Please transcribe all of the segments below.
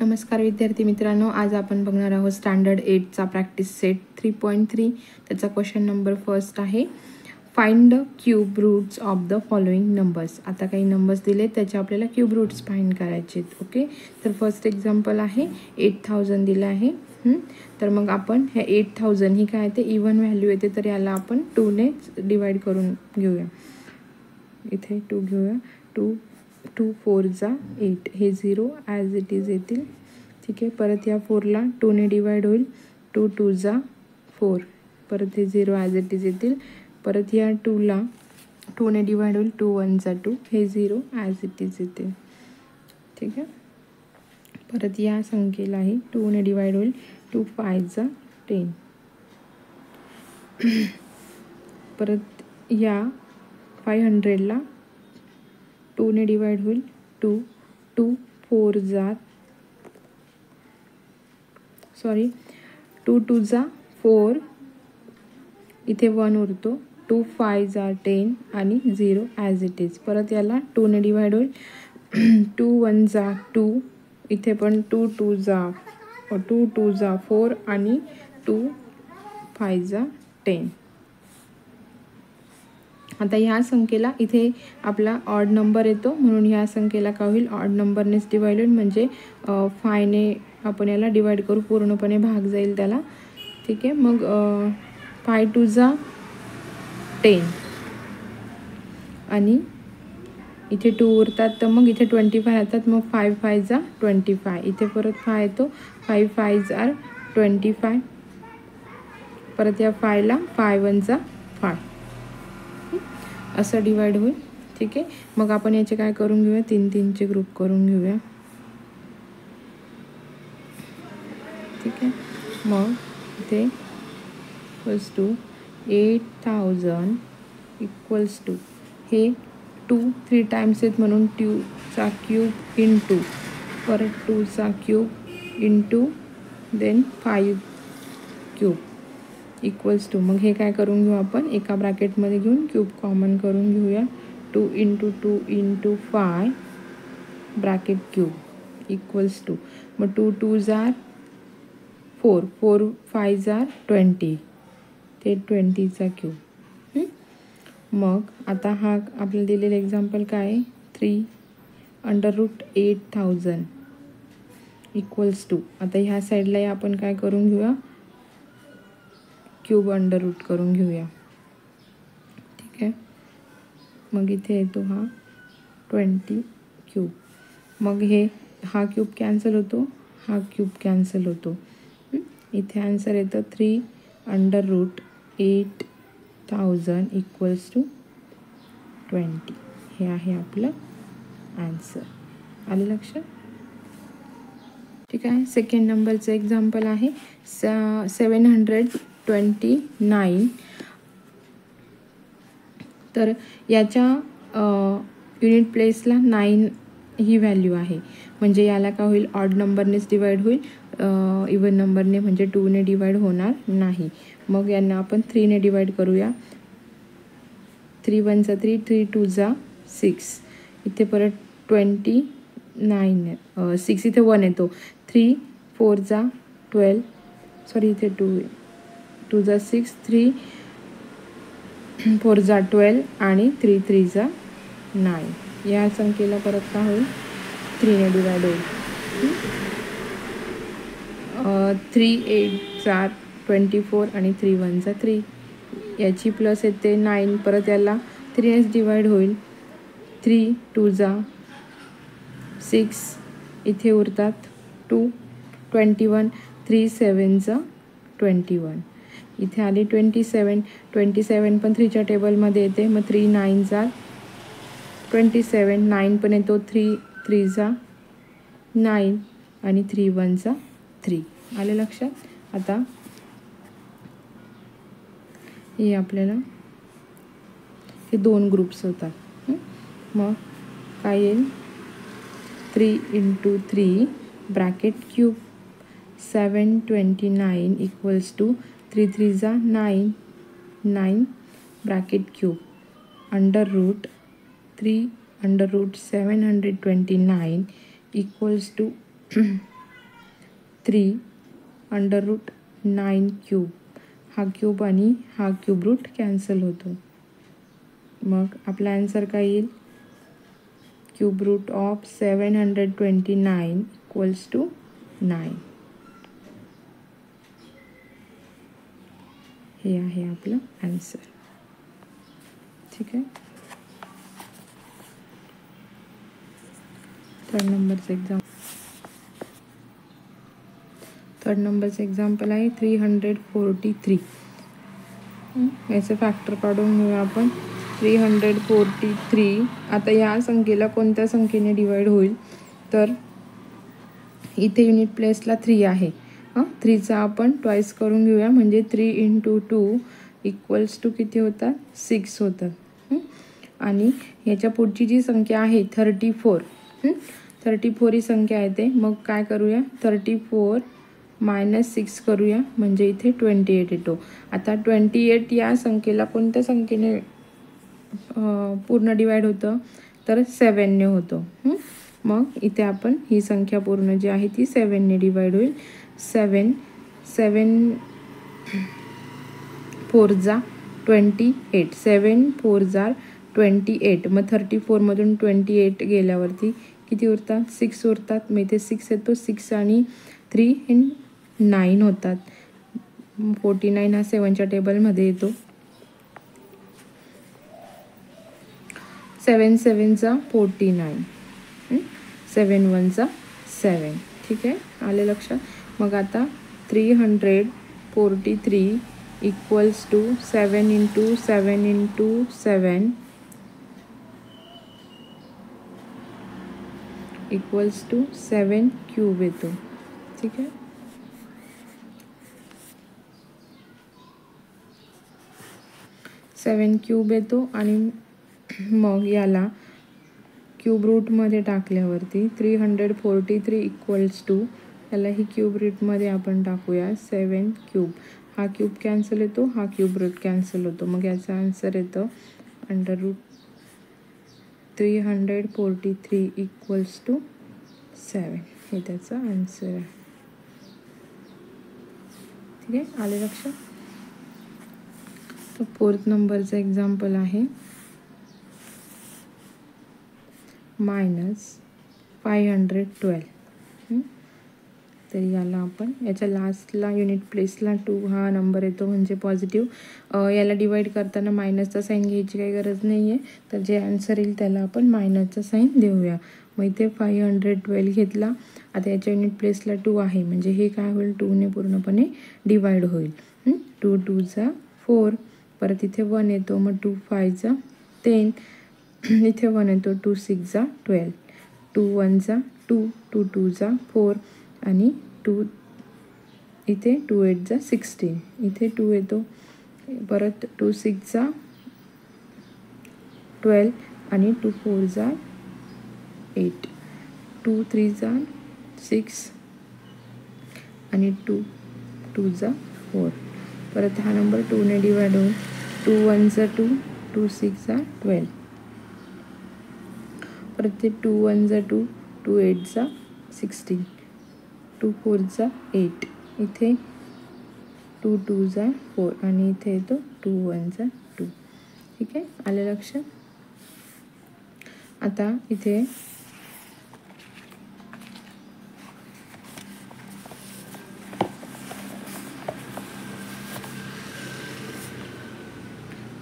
नमस्कार विद्यार्थी मित्रांनो, आज आपण बघणार आहोत स्टँडर्ड 8चा प्रॅक्टिस सेट 3.3. त्याचा क्वेश्चन नंबर फर्स्ट आहे, find the cube roots of the following numbers. आता काही नंबर्स दिले, त्याचे आपल्याला क्यूब रूट्स फाइंड करायचे आहेत. ओके, तर फर्स्ट एक्झाम्पल आहे 8000 दिलं आहे. तर मग आपण हे 8000 ही काय येते, इव्हन व्हॅल्यू येते, तर याला आपण 2ने डिवाइड करून घेऊया. इथे 2 घेऊया. 2 4 जा 8, हे 0 ॲज इट इज येतील. ठीक आहे, परत या 4ला 2ने डिवाइड होईल. 2 2 जा 4, परत हे 0 ॲज इट इज येतील. परत या 2ला 2ने डिवाइड होईल. 2 1 जा 2, हे 0 ॲज इट इज येतील. ठीक आहे, परत या संख्येलाही 2ने डिवाइड होईल. 2 5 जा 10. परत या 500ला 2ने डिवाइड होईल. 2 2 4 जा 2 2 जा 4, इथे 1 उरतो. 2 5 जा 10 आणि 0 ॲज इट इज. परत याला 2ने डिवाइड होईल. 2 1 जा 2, इथे पण 2 2 जा 4 आणि 2 5 जा 10. आता ह्या संख्येला इथे आपला ऑड नंबर येतो, म्हणून ह्या संख्येला काय होईल, ऑड नंबरनेच डिवाइड होईल. म्हणजे 5ने आपण याला डिवाइड करू, पूर्णपणे भाग जाईल त्याला. ठीक आहे, मग 5 2 जा 10 आणि इथे 2 उरतात, तर मग इथे 25 येतात. मग 5 5 जा 25, इथे परत 5 येतो. 5 5 जा 25, परत या 5ला 5 1 जा 5, असं डिवाइड होईल. ठीक आहे, मग आपण याचे काय करून घेऊया, 3 3चे ग्रुप करून घेऊया. ठीक आहे, मग इथे इक्वल्स टू 8000 इक्वल्स टू, हे 2 3 टाइम्स आहेत म्हणून 2चा क्यूब इंटू, परत 2चा cube into then 5 cube equals to, मग हे काय करून घेऊ आपण, एका ब्रॅकेटमध्ये घेऊन क्यूब कॉमन करून घेऊया. 2 into 2 into 5 bracket cube equals to, मग 2 2 जा 4, 4 5 जा 20, ते 20चा क्यूब. मग आता हा आपल्याला दिलेलं एक्झाम्पल काय आहे, 3 √ 8000 इक्वल्स टू, आता ह्या साईडलाही आपण काय करून घेऊया, क्यूब √ करून घेऊया. ठीक आहे, मग इथे येतो हा 20 क्यूब. मग हा क्यूब कॅन्सल होतो, हा क्यूब कॅन्सल होतो. इथे आन्सर येतं 3 √ 8000 इक्वल्स टू 20. हे आहे आपलं आन्सर. आलं लक्षात? ठीक आहे, सेकंड नंबरचं एक्झाम्पल आहे 729. तर याच्या युनिट प्लेसला 9 ही व्हॅल्यू आहे, म्हणजे याला काय होईल, ऑड नंबरनेच डिवाइड होईल, इव्हन नंबरने म्हणजे 2ने डिवाइड होणार नाही. मग यांना आपण 3ने डिवाइड करूया. 3 1 जा 3, 3 2 जा 6, इथे परत 29 6, इथे 1 येतो. 3 4 जा 12, इथे 2 जा 6, 3 4 जा 12 आणि 3 3 जा 9. या संख्येला परत काय होईल, 3ने डिवाइड होईल. 3 8 जा 24 आणि 3 1 जा 3, याची प्लस येते 9, परत याला 3नेच डिवाइड होईल. 3 2 जा 6, इथे उरतात 2 21, 3 7 जा 21, इथे आली 27 पण 3च्या टेबलमध्ये येते. मग 3 9 जा 27, 9 पण येतो. 3 3 जा 9 आणि 3 1 जा 3. आले लक्षात? आता हे आपल्याला हे 2 ग्रुप्स होतात. मग काय येईल, 3 into 3 bracket cube 729 equals to 3 3 जा 9 9 ब्रॅकेट क्यूब √ 3 √ 729 इक्वल्स टू 3/9 हा क्यूब आणि हा क्यूब रूट कॅन्सल होतो. मग आपला आन्सर काय येईल? Cube root of 729 equals to 9. हे आहे आपलं आन्सर. ठीक आहे. थर्ड नंबरचं एक्झाम्पल आहे 343. याचं फॅक्टर काढून घेऊया आपण. 343. आता या संख्येला कोणत्या संख्येने डिवाइड होईल? तर इथे युनिट प्लेसला 3 आहे. 3चा आपण ट्वाईस करून घेऊया, म्हणजे 3 × 2 इक्वल्स टू किती होतात? 6 होतात. आणि याच्या पुढची जी संख्या आहे 34. 34 ही संख्या येते. मग काय करूया? 34 - 6 करूया, म्हणजे इथे 28 येतो. आता 28 या संख्येला कोणत्या संख्येने पूर्ण डिवाइड होतं? तर 7ने होतं. मग इथे आपण ही संख्या पूर्ण जी आहे ती 7ने डिवाइड होईल. 7 4 × 28. 7 4 × 28. मग 34 मधून 28 गेल्यावरती किती उरतात? 6 उरतात. मग इथे 6 येतो. 6 आणि 3 हे 9 होतात. 49 हा 7च्या टेबलमध्ये येतो. 7 7 × 49. 7 1 × 7. ठीक आहे, आले लक्षात? मग आता 343 equals to 7 × 7 × 7 equals to 7 cube येतो. ठीक आहे. सेवन क्यूब येतो. आणि मग याला क्यूब रूटमध्ये टाकल्यावरती 343 इक्वल्स टू, याला ही क्यूब रूटमध्ये आपण टाकूया 7 क्यूब. हा क्यूब कॅन्सल येतो, हा क्यूब रूट कॅन्सल होतो. मग याचा आन्सर येतं √343 इक्वल्स टू 7. हे त्याचं आन्सर आहे. ठीक आहे, आले लक्षात? तर फोर्थ नंबरचं एक्झाम्पल आहे -512. तर याला आपण याच्या लास्टला युनिट प्लेसला 2 हा नंबर येतो, म्हणजे पॉझिटिव्ह. याला डिवाइड करताना मायनसचा साईन घ्यायची काही गरज नाही आहे. तर जे आन्सर येईल त्याला आपण मायनसचा साईन देऊया. मग इथे 512 घेतला. आता याच्या युनिट प्लेसला 2 आहे, म्हणजे हे काय होईल? 2ने पूर्णपणे डिवाइड होईल. 2 2 × 4. परत इथे 1 येतो. मग 2 5 × 10. इथे 1 येतो. 2 6 × 12. 2 1 × 2. 2 2 × 4. आणि 2 इथे 2 8 × 16. इथे 2 येतो. परत 2 6 × 12. आणि 2 4 × 8. 2 3 × 6. आणि 2 2 × 4. परत हा नंबर 2ने डिवाइड होईल. 2 1 × 2. 2 6 × 12. परत ते 2 1 × 2. 2 8 × 16. 2 4 × 8. इथे 2 2 × 4. आणि इथे येतो 2 1 × 2. ठीक आहे, आले लक्षात? आता इथे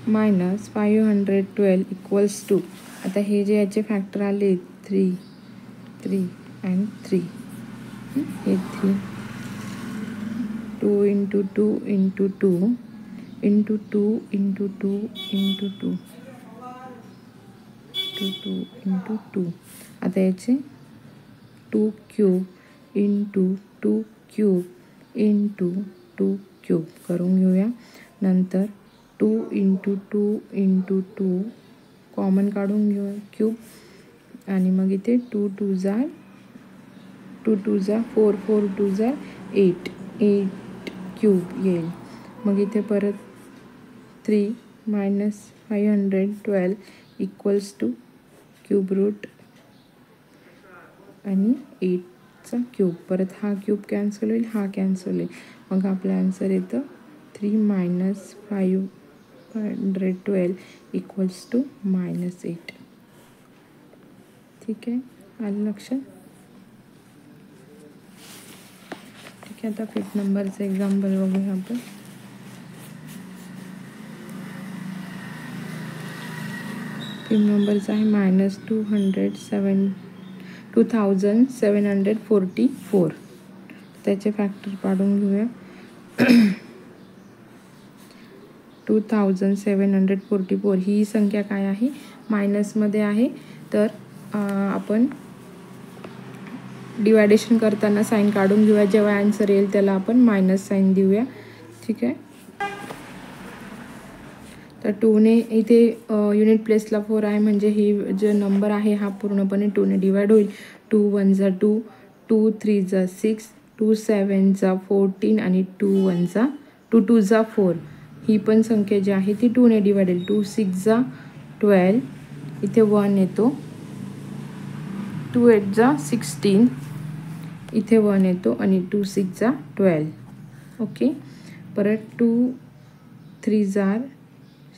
-512 इक्वल्स टू, आता हे जे याचे फॅक्टर आले 3 3 and 3. हे 3 2 × 2 × 2 × 2 × 2 × 2 × 2 2 × 2. आता याचे 2 क्यूब × 2 क्यूब × 2 क्यूब करून घेऊया. नंतर 2 × 2 × 2 कॉमन काढून घेऊया क्यूब. आणि मग इथे 2 2 × 4. 4 2 × 8. 8 क्यूब येईल. मग इथे परत 3 - 512 इक्वल्स टू क्यूब रूट आणि 8 चा क्यूब. परत हा क्यूब कॅन्सल होईल, हा कॅन्सल होईल. मग आपलं आन्सर येतं 3 - 512 इक्वल्स टू -8. ठीक आहे, आलं लक्षात. ठीक आहे, आता 5th नंबरचं एक्झाम्पल बघूया आपण. नंबरचा आहे -2744. त्याचे फॅक्टर काढून घेऊया. 2744 ही संख्या काय आहे, मायनसमध्ये आहे. तर आपण डिवायडेशन करताना साईन काढून घेऊया. जेव्हा आन्सर येईल त्याला आपण मायनस साईन देऊया. ठीक आहे, तर 2ने इथे युनिट प्लेसला 4 आहे, म्हणजे ही जो नंबर आहे हा पूर्णपणे 2ने डिवाइड होईल. 2 1 जा 2, 2 3 जा 6, 2 7 जा 14 आणि 2 1 जा 2 2 जा 4. ही पण संख्या जी आहे ती 2ने डिवाइड होईल. 2 6 जा 12, इथे 1 येतो. 2 8 जा 16, इथे 1 येतो आणि 2 6 जा 12. ओके, परत 2 3 जार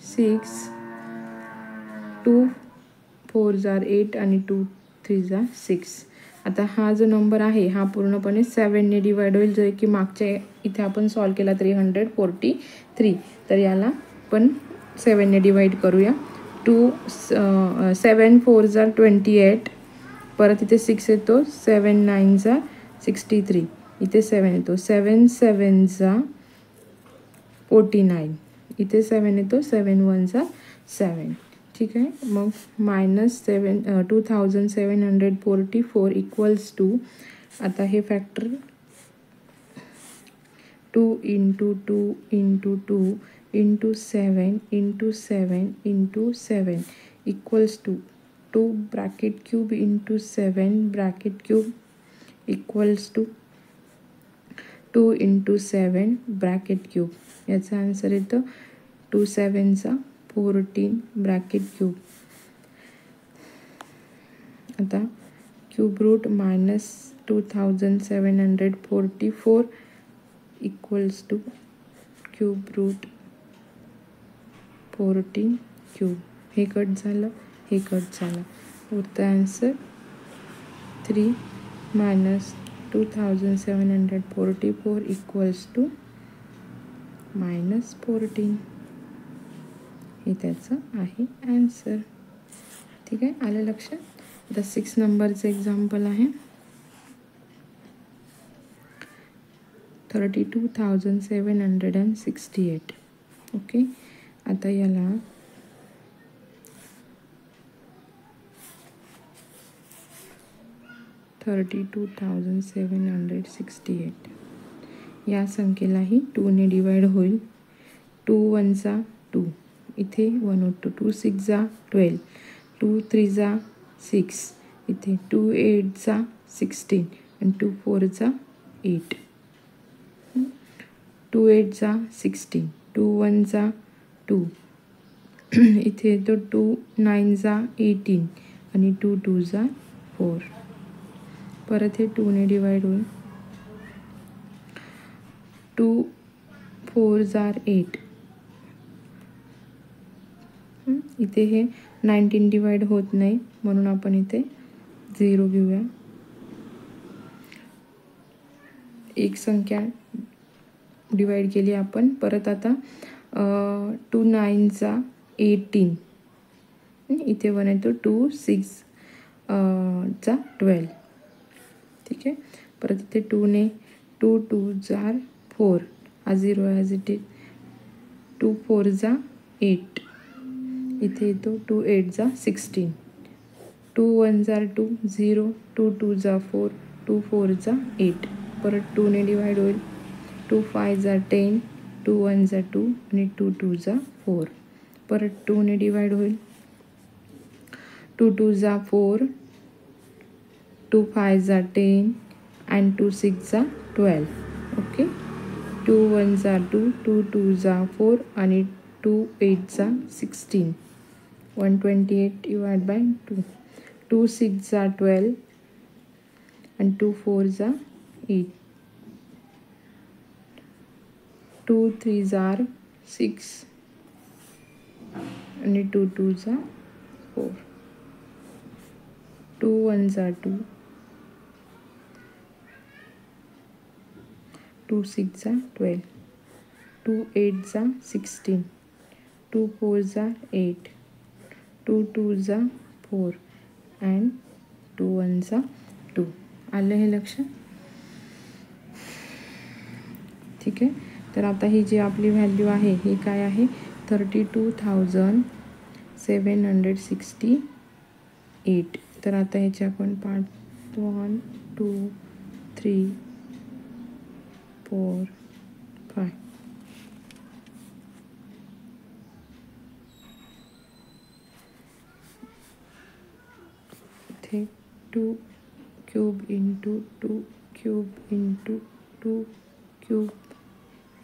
6, 2 4 जार 8 आणि 2 3 जार 6. आता हा जो नंबर आहे हा पूर्णपणे 7ने डिवाइड होईल, जो की मागच्या इथे आपण सॉल्व केला 343. तर याला पण 7ने डिवाइड करूया. 7 4 जार 28, परत इथे 6 येतो. 7 9 जा 63, इथे 7 येतो. 7 7 जा 49, इथे 7 येतो. 7 1 जा 7. ठीक आहे, मग -2744 इक्वल्स टू, आता हे factor 2 × 2 × 2 × 7 × 7 × 7 equals to 2 bracket cube × 7 bracket cube equals to 2 × 7 bracket cube. याचा आन्सर येतं 2 7 जा 14 ब्रॅकेट क्यूब. आता cube root -2744 equals to cube root 14 cube. हे कट झालं, हे कट झालं. उरतं आन्सर 3 - 2744 इक्वल्स टू -14. हे त्याचं आहे आन्सर. ठीक आहे, आलं लक्षात. आता 6 नंबरचं एक्झाम्पल आहे. 32,768. ओके, आता याला $32,768 या संख्येलाही 2ने डिवाइड होईल. 2 1 जा 2, इथे 1 होतो. 2 6 जा 12, 2 3 जा 6, इथे 2 8 जा 16 आणि 2 4 जा 8. 2 8 जा 16, 2 1 जा 2, इथे येतो. 2 9 जा 18 आणि 2 2 जा 4. परत हे 2ने डिवाइड होईल. 2 4 जार 8, इथे हे 19 डिवाइड होत नाही, म्हणून आपण इथे 0 घेऊया. एक संख्या डिवाइड केली आपण. परत आता 2 9 जा 18, इथे 1 येतो. 2 6 जा 12. ठीक आहे, परत इथे 2ने 2 2 जार 4, हा 0 ॲज इट इज. 2 4 जा 8, इथे येतो. 2 8 जा 16, 2 1 जार 2 0, 2 2 जा 4, 2 4 जा 8. परत 2ने डिवाइड होईल. 2 5 जा 10, 2 1 जा 2 आणि 2 2 जा 4. परत 2ने डिवाइड होईल. 2 2 जा 4, 2 5 जा 10 and 2 6 जा 12. ओके, 2 1 जा 2, 2 2 जा 4 आणि 2 8 जा 16. 128 डिवाइड बाय 2. 2 6 जा 12 आणि 2 4 जा 8, 2 3 जार 6 आणि 2 2 जा 4, 2 1 जा 2, 2 6 जा 12, 2 8 जा 16, 2 4 जा 8, 2 2 जा 4 अँड 2 1 जा 2. आलं हे लक्षात? ठीक आहे. तर आता ही जी आपली व्हॅल्यू आहे ही काय आहे? 32,768. तर आता ह्याचे आपण पार्ट 1 2 3 4 5. इथे 2 cube into 2 cube into 2 cube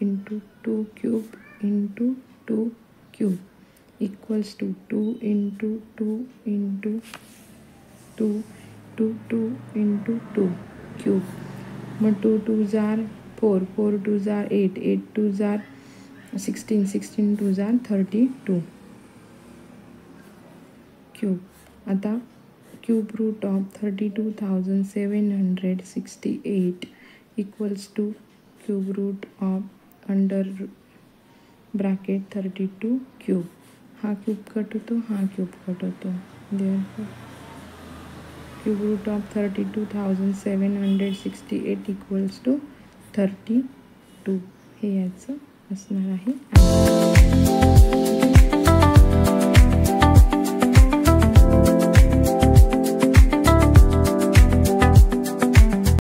into 2 cube into 2 cube equals to 2 into 2 into 2 2 2 into 2 cube. मग 2 2 जार 4, 4 2 जार 8, 8 2 जार 16, 16 2 जार 32 क्यूब. आता cube root of 32,768 equals to cube root of under bracket 32 cube. हा क्यूब कट होतो, हा क्यूब कट होतो. Cube root of 32,768 equals to 32. हे याचं असणार आहे.